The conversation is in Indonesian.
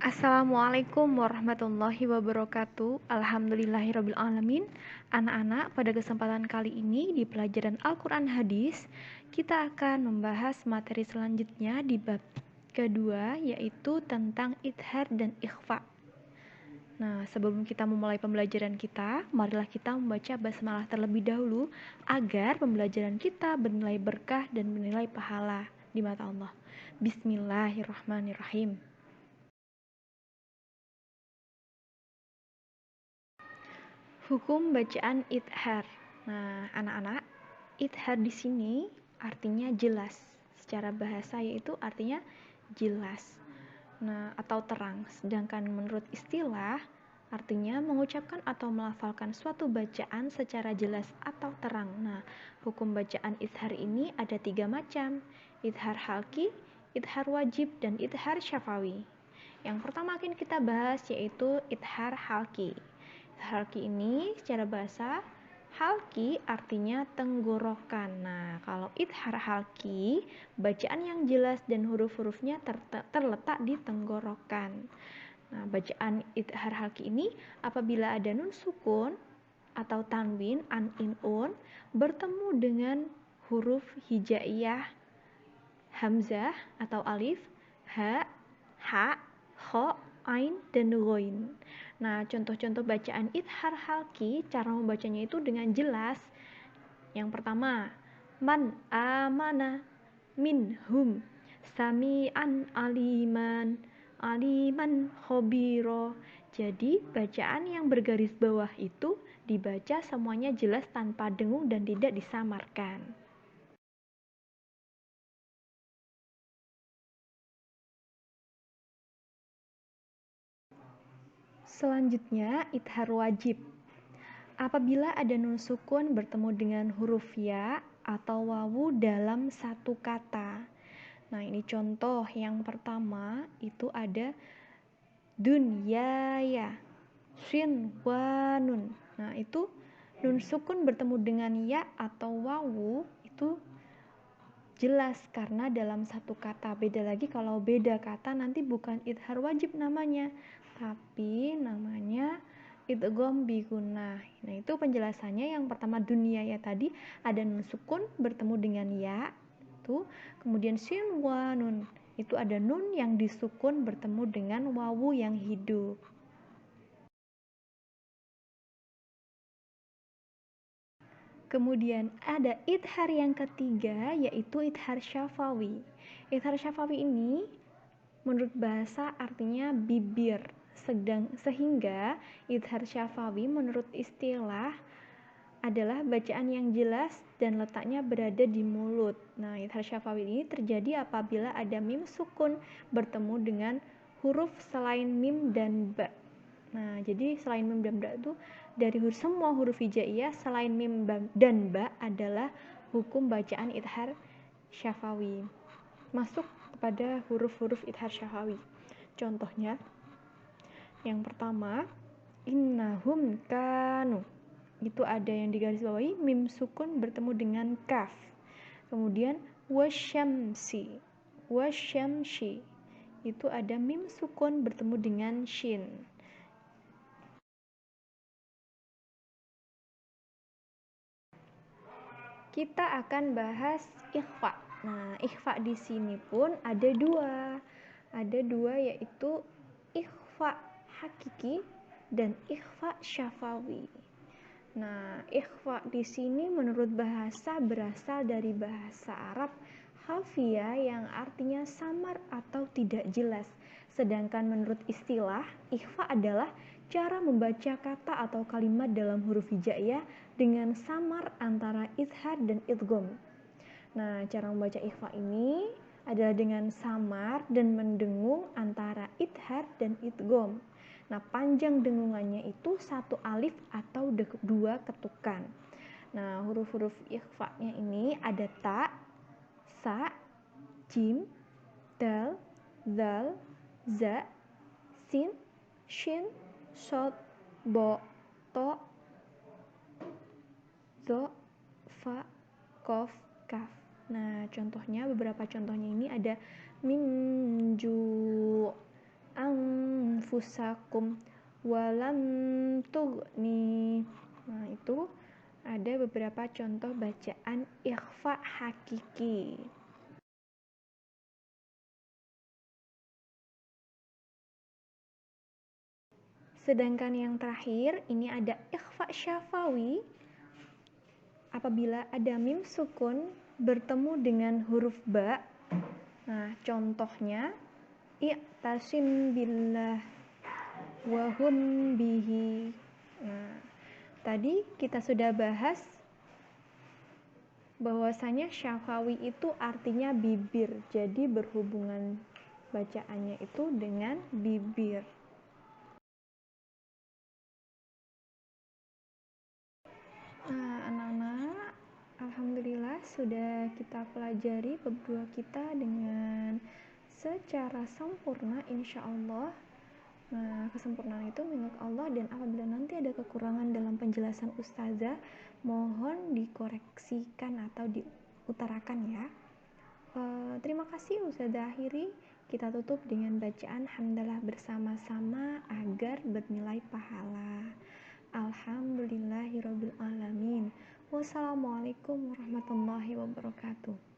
Assalamualaikum warahmatullahi wabarakatuh. Alhamdulillahirabbil alamin. Anak-anak, pada kesempatan kali ini di pelajaran Al-Qur'an Hadis, kita akan membahas materi selanjutnya di bab kedua, yaitu tentang idhar dan ikhfa. Nah, sebelum kita memulai pembelajaran kita, marilah kita membaca basmalah terlebih dahulu agar pembelajaran kita bernilai berkah dan bernilai pahala di mata Allah. Bismillahirrahmanirrahim. Hukum bacaan idhar. Nah, anak-anak, idhar di sini artinya jelas. Secara bahasa yaitu artinya jelas. Nah, atau terang. Sedangkan menurut istilah artinya mengucapkan atau melafalkan suatu bacaan secara jelas atau terang. Nah, hukum bacaan idhar ini ada 3 macam. Idhar halki, idhar wajib, dan idhar syafawi. Yang pertama akan kita bahas yaitu idhar halki. Halki ini secara bahasa, halki artinya tenggorokan. Nah, kalau idhar halki, bacaan yang jelas dan huruf-hurufnya terletak di tenggorokan. Nah, bacaan idhar halki ini apabila ada nun sukun atau tanwin, an, in, un, bertemu dengan huruf hijaiyah, hamzah atau alif, ha, ha, kho, ain, dan ghoin. Nah, contoh-contoh bacaan idhar halki, cara membacanya itu dengan jelas. Yang pertama, man amana minhum sami'an aliman aliman khobiro. Jadi, bacaan yang bergaris bawah itu dibaca semuanya jelas tanpa dengung dan tidak disamarkan. Selanjutnya, idhar wajib. Apabila ada nun sukun bertemu dengan huruf ya atau wawu dalam satu kata. Nah, ini contoh yang pertama itu ada dunyaya, sinwanun. Nah, itu nun sukun bertemu dengan ya atau wawu itu jelas karena dalam satu kata. Beda lagi kalau beda kata nanti bukan idhar wajib namanya, tapi namanya idgham bi gunnah. Nah, itu penjelasannya. Yang pertama dunia ya tadi ada nun sukun bertemu dengan ya itu, kemudian sin wa nun itu ada nun yang disukun bertemu dengan wawu yang hidup. Kemudian ada idhar yang ketiga yaitu idhar syafawi. Idhar syafawi ini menurut bahasa artinya bibir. Sehingga idhar syafawi menurut istilah adalah bacaan yang jelas dan letaknya berada di mulut. Nah, idhar syafawi ini terjadi apabila ada mim sukun bertemu dengan huruf selain mim dan ba. Nah, jadi selain mim dan ba itu dari semua huruf hijaiyah selain mim dan ba adalah hukum bacaan idhar syafawi. Masuk kepada huruf-huruf idhar syafawi. Contohnya, yang pertama, innahum kanu. Itu ada yang digaris bawahi mim sukun bertemu dengan kaf. Kemudian wasyamsi. Wasyamsi. Itu ada mim sukun bertemu dengan shin. Kita akan bahas ikhfa. Nah, ikhfa di sini pun ada dua. Ada dua yaitu ikhfa hakiki dan ikhfa syafawi. Nah, ikhfa di sini menurut bahasa berasal dari bahasa Arab khafiyah yang artinya samar atau tidak jelas. Sedangkan menurut istilah, ikhfa adalah cara membaca kata atau kalimat dalam huruf hijaiyah dengan samar antara idhar dan idgham. Nah, cara membaca ikhfa ini adalah dengan samar dan mendengung antara idhar dan idgham. Nah, panjang dengungannya itu 1 alif atau 2 ketukan. Nah, huruf-huruf ikhfa-nya ini ada ta, sa, jim, dal, zal, za, sin, shin, shod, bo, to, zo, fa, kof, kaf. Nah, contohnya, beberapa contohnya ini ada mim, ju, ang, anfusakum walam tughni. Nah, itu ada beberapa contoh bacaan ikhfa hakiki. Sedangkan yang terakhir ini ada ikhfa syafawi. Apabila ada mim sukun bertemu dengan huruf ba. Nah, contohnya i'tasim billah wa hum bihi. Nah, tadi kita sudah bahas bahwasanya syafawi itu artinya bibir. Jadi berhubungan bacaannya itu dengan bibir. Nah, anak-anak, alhamdulillah sudah kita pelajari bab 2 kita dengan secara sempurna insyaallah. Nah, kesempurnaan itu milik Allah, dan apabila nanti ada kekurangan dalam penjelasan ustazah, mohon dikoreksikan atau diutarakan ya. Terima kasih ustazah akhiri. Kita tutup dengan bacaan hamdalah bersama-sama agar bernilai pahala. Alhamdulillahirabbil alamin. Wassalamualaikum warahmatullahi wabarakatuh.